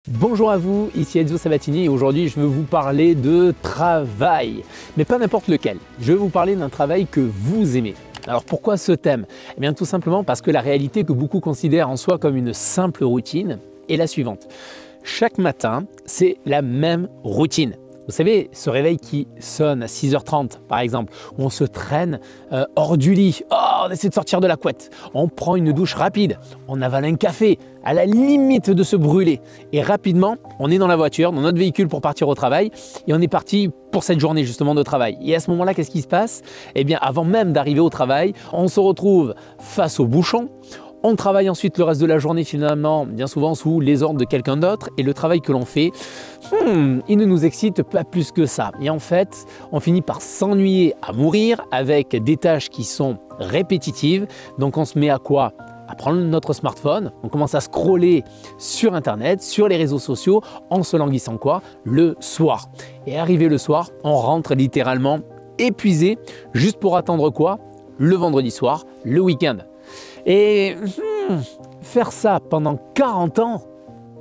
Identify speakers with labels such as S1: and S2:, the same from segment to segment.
S1: Bonjour à vous, ici Enzo Sabatini et aujourd'hui je veux vous parler de travail, mais pas n'importe lequel. Je veux vous parler d'un travail que vous aimez. Alors pourquoi ce thème? Eh bien tout simplement parce que la réalité que beaucoup considèrent en soi comme une simple routine est la suivante. Chaque matin, c'est la même routine. Vous savez, ce réveil qui sonne à 6h30 par exemple, où on se traîne hors du lit, on essaie de sortir de la couette, on prend une douche rapide, on avale un café, à la limite de se brûler. Et rapidement, on est dans la voiture, dans notre véhicule pour partir au travail et on est parti pour cette journée justement de travail. Et à ce moment-là, qu'est-ce qui se passe? Eh bien, avant même d'arriver au travail, on se retrouve face au bouchon. On travaille ensuite le reste de la journée finalement, bien souvent sous les ordres de quelqu'un d'autre et le travail que l'on fait, il ne nous excite pas plus que ça. Et en fait, on finit par s'ennuyer à mourir avec des tâches qui sont répétitives. Donc on se met à quoi? À prendre notre smartphone, on commence à scroller sur internet, sur les réseaux sociaux, en se languissant quoi? Le soir. Et arrivé le soir, on rentre littéralement épuisé, juste pour attendre quoi? Le vendredi soir, le week-end. Et faire ça pendant 40 ans,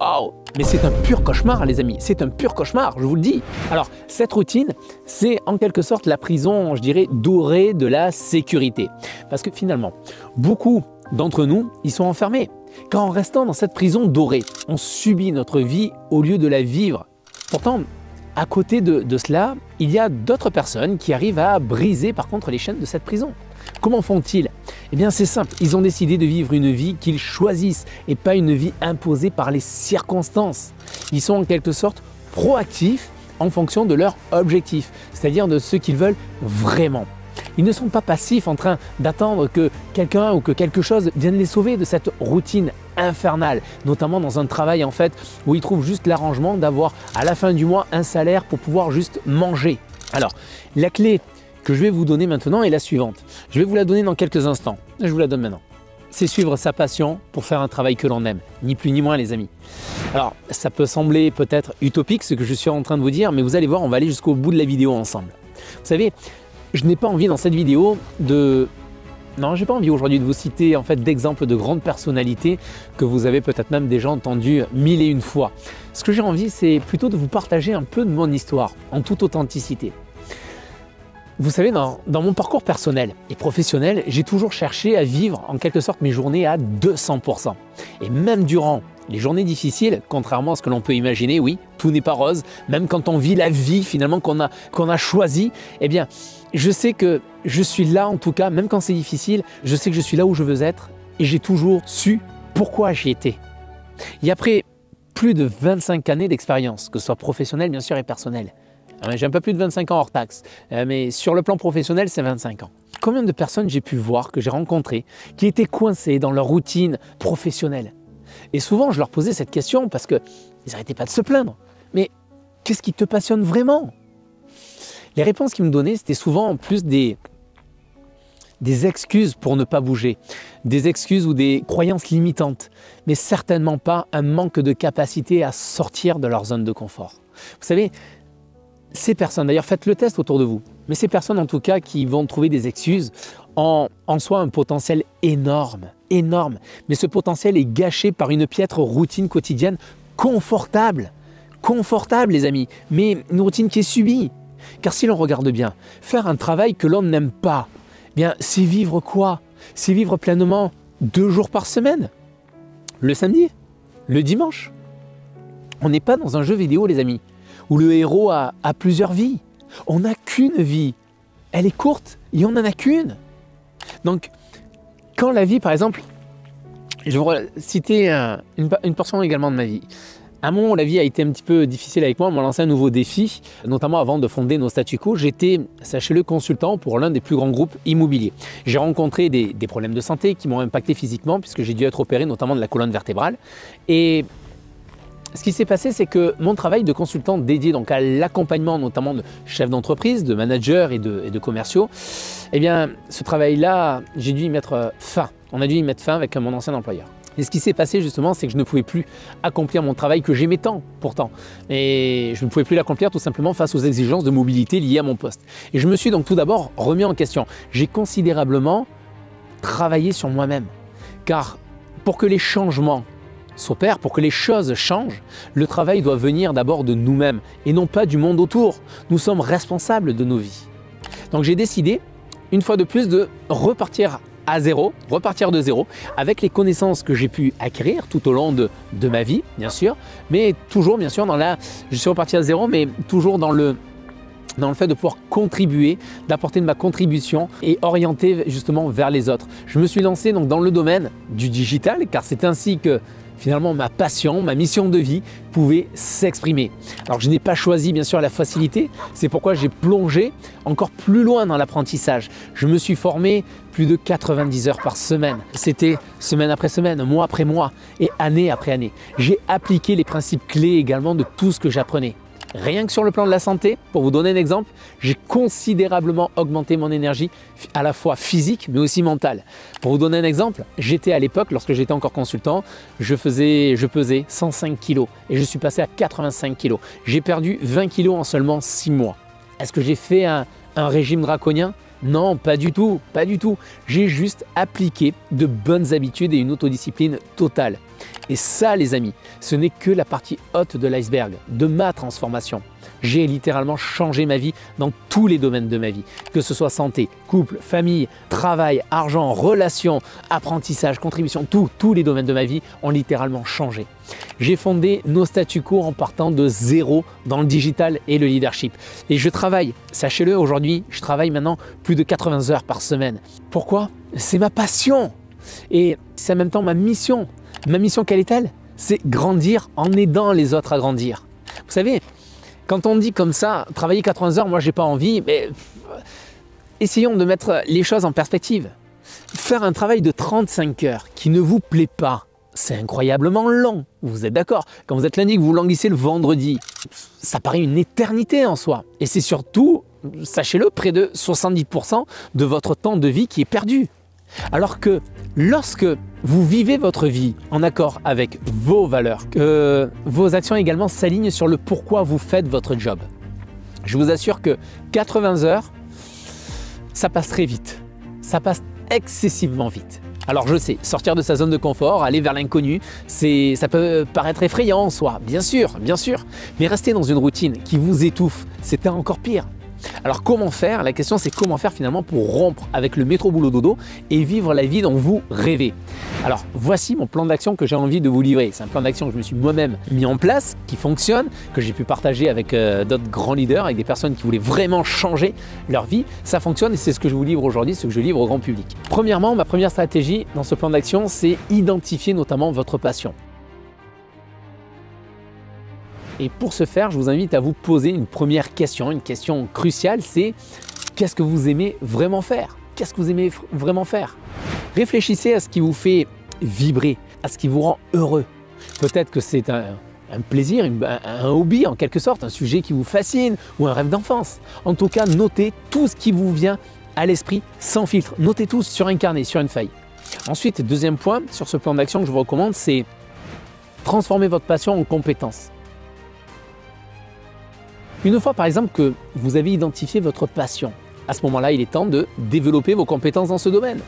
S1: oh, mais c'est un pur cauchemar les amis, c'est un pur cauchemar, je vous le dis. Alors cette routine, c'est en quelque sorte la prison, je dirais, dorée de la sécurité. Parce que finalement, beaucoup d'entre nous, ils sont enfermés. Car en restant dans cette prison dorée, on subit notre vie au lieu de la vivre. Pourtant, à côté de cela, il y a d'autres personnes qui arrivent à briser par contre les chaînes de cette prison. Comment font-ils? Eh bien c'est simple, ils ont décidé de vivre une vie qu'ils choisissent et pas une vie imposée par les circonstances. Ils sont en quelque sorte proactifs en fonction de leur objectif, c'est-à-dire de ce qu'ils veulent vraiment. Ils ne sont pas passifs en train d'attendre que quelqu'un ou que quelque chose vienne les sauver de cette routine infernale, notamment dans un travail en fait où ils trouvent juste l'arrangement d'avoir à la fin du mois un salaire pour pouvoir juste manger. Alors la clé que je vais vous donner maintenant est la suivante. Je vais vous la donner dans quelques instants. Je vous la donne maintenant. C'est suivre sa passion pour faire un travail que l'on aime, ni plus ni moins les amis. Alors ça peut sembler peut-être utopique ce que je suis en train de vous dire, mais vous allez voir, on va aller jusqu'au bout de la vidéo ensemble. Vous savez, je n'ai pas envie dans cette vidéo de... Non, j'ai pas envie aujourd'hui de vous citer en fait d'exemples de grandes personnalités que vous avez peut-être même déjà entendu 1001 fois. Ce que j'ai envie, c'est plutôt de vous partager un peu de mon histoire, en toute authenticité. Vous savez, dans mon parcours personnel et professionnel, j'ai toujours cherché à vivre en quelque sorte mes journées à 200%. Et même durant les journées difficiles, contrairement à ce que l'on peut imaginer, oui, tout n'est pas rose, même quand on vit la vie finalement qu'on a choisie, eh bien, je sais que je suis là en tout cas, même quand c'est difficile, je sais que je suis là où je veux être et j'ai toujours su pourquoi j'y étais. Et après plus de 25 années d'expérience, que ce soit professionnelle bien sûr et personnelle, j'ai un peu plus de 25 ans hors taxe, mais sur le plan professionnel, c'est 25 ans. Combien de personnes j'ai pu voir, que j'ai rencontrées, qui étaient coincées dans leur routine professionnelle? Et souvent, je leur posais cette question parce qu'ils n'arrêtaient pas de se plaindre. Mais qu'est-ce qui te passionne vraiment? Les réponses qu'ils me donnaient, c'était souvent en plus des excuses pour ne pas bouger, des excuses ou des croyances limitantes, mais certainement pas un manque de capacité à sortir de leur zone de confort. Vous savez, ces personnes, d'ailleurs faites le test autour de vous, mais ces personnes en tout cas qui vont trouver des excuses en soi un potentiel énorme, énorme. Mais ce potentiel est gâché par une piètre routine quotidienne confortable les amis, mais une routine qui est subie. Car si l'on regarde bien, faire un travail que l'on n'aime pas, eh bien c'est vivre quoi? C'est vivre pleinement 2 jours par semaine, le samedi, le dimanche. On n'est pas dans un jeu vidéo les amis, où le héros a plusieurs vies. On n'a qu'une vie. Elle est courte et on n'en a qu'une. Donc, quand la vie, par exemple, je vais citer une portion également de ma vie. À un moment, la vie a été un petit peu difficile avec moi. On m'a lancé un nouveau défi, notamment avant de fonder nos statu quo. J'étais, sachez-le, consultant pour l'un des plus grands groupes immobiliers. J'ai rencontré des problèmes de santé qui m'ont impacté physiquement puisque j'ai dû être opéré notamment de la colonne vertébrale. Et ce qui s'est passé, c'est que mon travail de consultant dédié donc à l'accompagnement notamment de chefs d'entreprise, de managers et de commerciaux, eh bien ce travail-là, j'ai dû y mettre fin. On a dû y mettre fin avec mon ancien employeur. Et ce qui s'est passé justement, c'est que je ne pouvais plus accomplir mon travail que j'aimais tant pourtant. Et je ne pouvais plus l'accomplir tout simplement face aux exigences de mobilité liées à mon poste. Et je me suis donc tout d'abord remis en question. J'ai considérablement travaillé sur moi-même. Car pour que les changements s'opère, pour que les choses changent, le travail doit venir d'abord de nous-mêmes et non pas du monde autour. Nous sommes responsables de nos vies. Donc j'ai décidé, une fois de plus, de repartir de zéro, avec les connaissances que j'ai pu acquérir tout au long de ma vie, bien sûr, mais toujours, bien sûr, je suis reparti à zéro, mais toujours dans le fait de pouvoir contribuer, d'apporter de ma contribution et orienter justement vers les autres. Je me suis lancé donc dans le domaine du digital, car c'est ainsi que finalement ma passion, ma mission de vie pouvait s'exprimer. Alors je n'ai pas choisi bien sûr la facilité, c'est pourquoi j'ai plongé encore plus loin dans l'apprentissage. Je me suis formé plus de 90 heures par semaine. C'était semaine après semaine, mois après mois et année après année. J'ai appliqué les principes clés également de tout ce que j'apprenais. Rien que sur le plan de la santé, pour vous donner un exemple, j'ai considérablement augmenté mon énergie à la fois physique mais aussi mentale. Pour vous donner un exemple, j'étais à l'époque, lorsque j'étais encore consultant, je pesais 105 kg et je suis passé à 85 kg. J'ai perdu 20 kg en seulement 6 mois. Est-ce que j'ai fait un régime draconien ? Non, pas du tout, pas du tout. J'ai juste appliqué de bonnes habitudes et une autodiscipline totale. Et ça, les amis, ce n'est que la partie haute de l'iceberg, de ma transformation. J'ai littéralement changé ma vie dans tous les domaines de ma vie, que ce soit santé, couple, famille, travail, argent, relations, apprentissage, contribution, tous les domaines de ma vie ont littéralement changé. J'ai fondé No Statu Quo en partant de zéro dans le digital et le leadership. Et je travaille, sachez-le, aujourd'hui, je travaille maintenant plus de 80 heures par semaine. Pourquoi? C'est ma passion et c'est en même temps ma mission. Ma mission, quelle est-elle? C'est grandir en aidant les autres à grandir. Vous savez, quand on dit comme ça, travailler 80 heures, moi j'ai pas envie, mais essayons de mettre les choses en perspective. Faire un travail de 35 heures qui ne vous plaît pas, c'est incroyablement long, vous êtes d'accord? Quand vous êtes lundi, que vous languissez le vendredi, ça paraît une éternité en soi. Et c'est surtout, sachez-le, près de 70% de votre temps de vie qui est perdu. Alors que lorsque vous vivez votre vie en accord avec vos valeurs, que vos actions également s'alignent sur le pourquoi vous faites votre job, je vous assure que 80 heures, ça passe très vite. Ça passe excessivement vite. Alors je sais, sortir de sa zone de confort, aller vers l'inconnu, ça peut paraître effrayant en soi, bien sûr, mais rester dans une routine qui vous étouffe, c'est encore pire. Alors comment faire? La question c'est comment faire finalement pour rompre avec le métro boulot dodo et vivre la vie dont vous rêvez. Alors voici mon plan d'action que j'ai envie de vous livrer. C'est un plan d'action que je me suis moi-même mis en place, qui fonctionne, que j'ai pu partager avec d'autres grands leaders, avec des personnes qui voulaient vraiment changer leur vie. Ça fonctionne et c'est ce que je vous livre aujourd'hui, ce que je livre au grand public. Premièrement, ma première stratégie dans ce plan d'action, c'est identifier notamment votre passion. Et pour ce faire, je vous invite à vous poser une première question, une question cruciale, c'est qu'est-ce que vous aimez vraiment faire? Qu'est-ce que vous aimez vraiment faire? Réfléchissez à ce qui vous fait vibrer, à ce qui vous rend heureux. Peut-être que c'est un plaisir, un hobby en quelque sorte, un sujet qui vous fascine ou un rêve d'enfance. En tout cas, notez tout ce qui vous vient à l'esprit sans filtre. Notez tout sur un carnet, sur une feuille. Ensuite, deuxième point sur ce plan d'action que je vous recommande, c'est transformer votre passion en compétence. Une fois par exemple que vous avez identifié votre passion, à ce moment-là, il est temps de développer vos compétences dans ce domaine.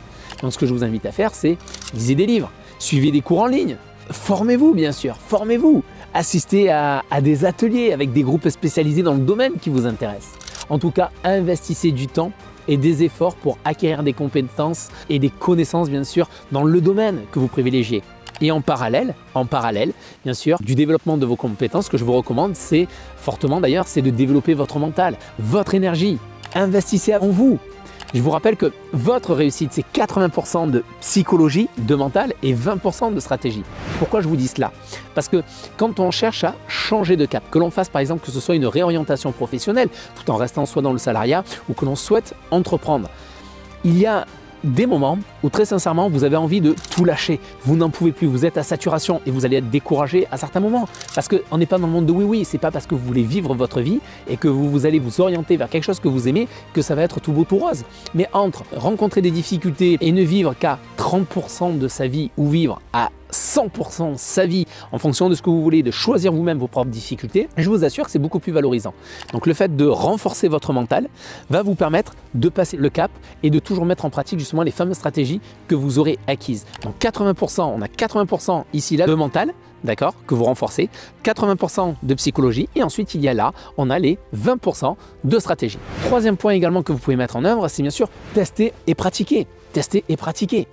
S1: Donc ce que je vous invite à faire, c'est lisez des livres, suivez des cours en ligne, formez-vous bien sûr, formez-vous, assistez à des ateliers avec des groupes spécialisés dans le domaine qui vous intéresse. En tout cas, investissez du temps et des efforts pour acquérir des compétences et des connaissances bien sûr dans le domaine que vous privilégiez. Et en parallèle, bien sûr, du développement de vos compétences, ce que je vous recommande, c'est fortement d'ailleurs, c'est de développer votre mental, votre énergie. Investissez en vous. Je vous rappelle que votre réussite, c'est 80% de psychologie, de mental et 20% de stratégie. Pourquoi je vous dis cela? Parce que quand on cherche à changer de cap, que l'on fasse par exemple que ce soit une réorientation professionnelle, tout en restant soit dans le salariat ou que l'on souhaite entreprendre, il y a des moments où très sincèrement vous avez envie de tout lâcher, vous n'en pouvez plus, vous êtes à saturation et vous allez être découragé à certains moments parce qu'on n'est pas dans le monde de oui, c'est pas parce que vous voulez vivre votre vie et que vous allez vous orienter vers quelque chose que vous aimez que ça va être tout beau tout rose. Mais entre rencontrer des difficultés et ne vivre qu'à 30% de sa vie ou vivre à 100% sa vie en fonction de ce que vous voulez, de choisir vous-même vos propres difficultés, je vous assure que c'est beaucoup plus valorisant. Donc le fait de renforcer votre mental va vous permettre de passer le cap et de toujours mettre en pratique justement les fameuses stratégies que vous aurez acquises. Donc 80%, on a 80% ici là de mental, d'accord, que vous renforcez, 80% de psychologie et ensuite il y a là, on a les 20% de stratégie. Troisième point également que vous pouvez mettre en œuvre, c'est bien sûr tester et pratiquer. Tester et pratiquer.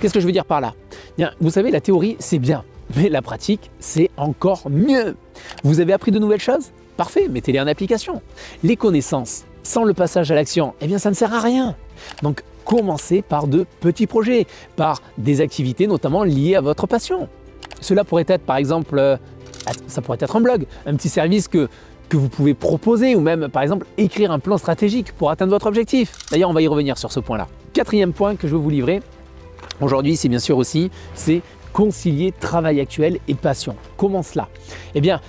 S1: Qu'est-ce que je veux dire par là? Bien, vous savez, la théorie, c'est bien, mais la pratique, c'est encore mieux. Vous avez appris de nouvelles choses? Parfait, mettez-les en application. Les connaissances, sans le passage à l'action, eh bien, ça ne sert à rien. Donc, commencez par de petits projets, par des activités notamment liées à votre passion. Cela pourrait être, par exemple, ça pourrait être un blog, un petit service que vous pouvez proposer ou même, par exemple, écrire un plan stratégique pour atteindre votre objectif. D'ailleurs, on va y revenir sur ce point-là. Quatrième point que je veux vous livrer aujourd'hui, c'est bien sûr aussi, c'est concilier travail actuel et passion. Comment cela? Eh bien,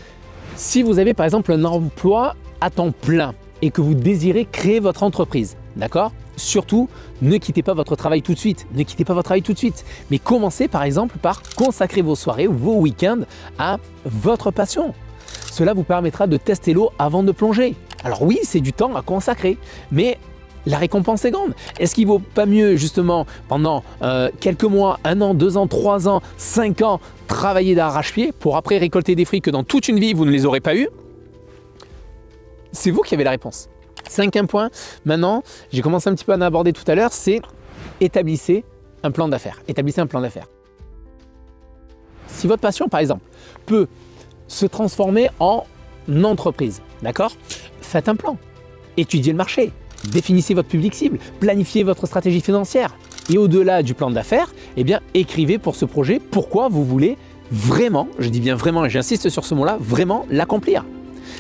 S1: si vous avez par exemple un emploi à temps plein et que vous désirez créer votre entreprise, d'accord? Surtout, ne quittez pas votre travail tout de suite. Ne quittez pas votre travail tout de suite. Mais commencez par exemple par consacrer vos soirées ou vos week-ends à votre passion. Cela vous permettra de tester l'eau avant de plonger. Alors oui, c'est du temps à consacrer, mais la récompense est grande. Est-ce qu'il ne vaut pas mieux justement pendant quelques mois, 1 an, 2 ans, 3 ans, 5 ans, travailler d'arrache-pied pour après récolter des fruits que dans toute une vie vous ne les aurez pas eus? C'est vous qui avez la réponse. Cinquième point, maintenant, j'ai commencé un petit peu à en aborder tout à l'heure, c'est établissez un plan d'affaires. Établissez un plan d'affaires. Si votre passion, par exemple, peut se transformer en entreprise, d'accord? Faites un plan, étudiez le marché, définissez votre public cible, planifiez votre stratégie financière et au-delà du plan d'affaires, eh bien, écrivez pour ce projet pourquoi vous voulez vraiment, je dis bien vraiment et j'insiste sur ce mot-là, vraiment l'accomplir.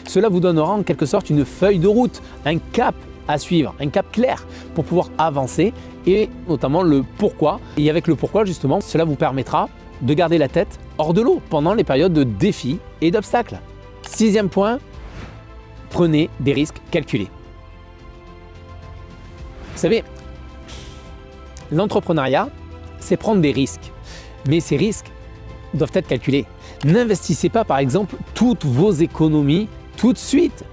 S1: Cela vous donnera en quelque sorte une feuille de route, un cap à suivre, un cap clair pour pouvoir avancer et notamment le pourquoi. Et avec le pourquoi justement, cela vous permettra de garder la tête hors de l'eau pendant les périodes de défis et d'obstacles. Sixième point, prenez des risques calculés. Vous savez, l'entrepreneuriat, c'est prendre des risques, mais ces risques doivent être calculés. N'investissez pas par exemple toutes vos économies tout de suite.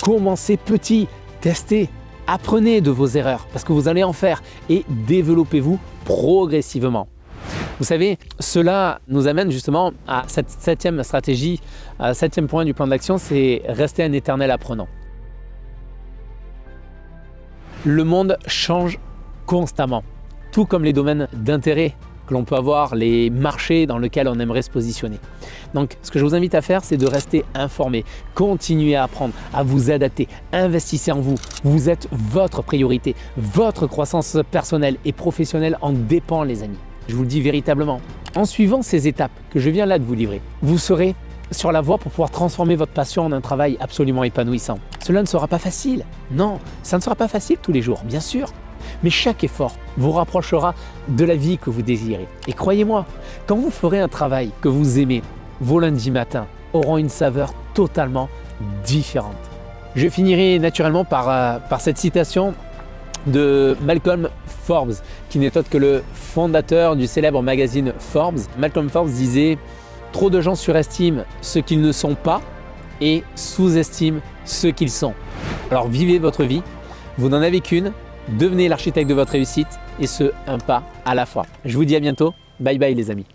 S1: Commencez petit, testez, apprenez de vos erreurs parce que vous allez en faire et développez-vous progressivement. Vous savez, cela nous amène justement à cette septième stratégie, septième point du plan d'action, c'est rester un éternel apprenant. Le monde change constamment, tout comme les domaines d'intérêt que l'on peut avoir, les marchés dans lesquels on aimerait se positionner. Donc, ce que je vous invite à faire, c'est de rester informé, continuer à apprendre, à vous adapter, investissez en vous. Vous êtes votre priorité, votre croissance personnelle et professionnelle en dépend, les amis. Je vous le dis véritablement. En suivant ces étapes que je viens là de vous livrer, vous serez sur la voie pour pouvoir transformer votre passion en un travail absolument épanouissant. Cela ne sera pas facile. Non, ça ne sera pas facile tous les jours, bien sûr. Mais chaque effort vous rapprochera de la vie que vous désirez. Et croyez-moi, quand vous ferez un travail que vous aimez, vos lundis matins auront une saveur totalement différente. Je finirai naturellement par cette citation de Malcolm Forbes, qui n'est autre que le fondateur du célèbre magazine Forbes. Malcolm Forbes disait « Trop de gens surestiment ce qu'ils ne sont pas et sous-estiment ce qu'ils sont ». Alors vivez votre vie, vous n'en avez qu'une, devenez l'architecte de votre réussite et ce, un pas à la fois. Je vous dis à bientôt, bye bye les amis.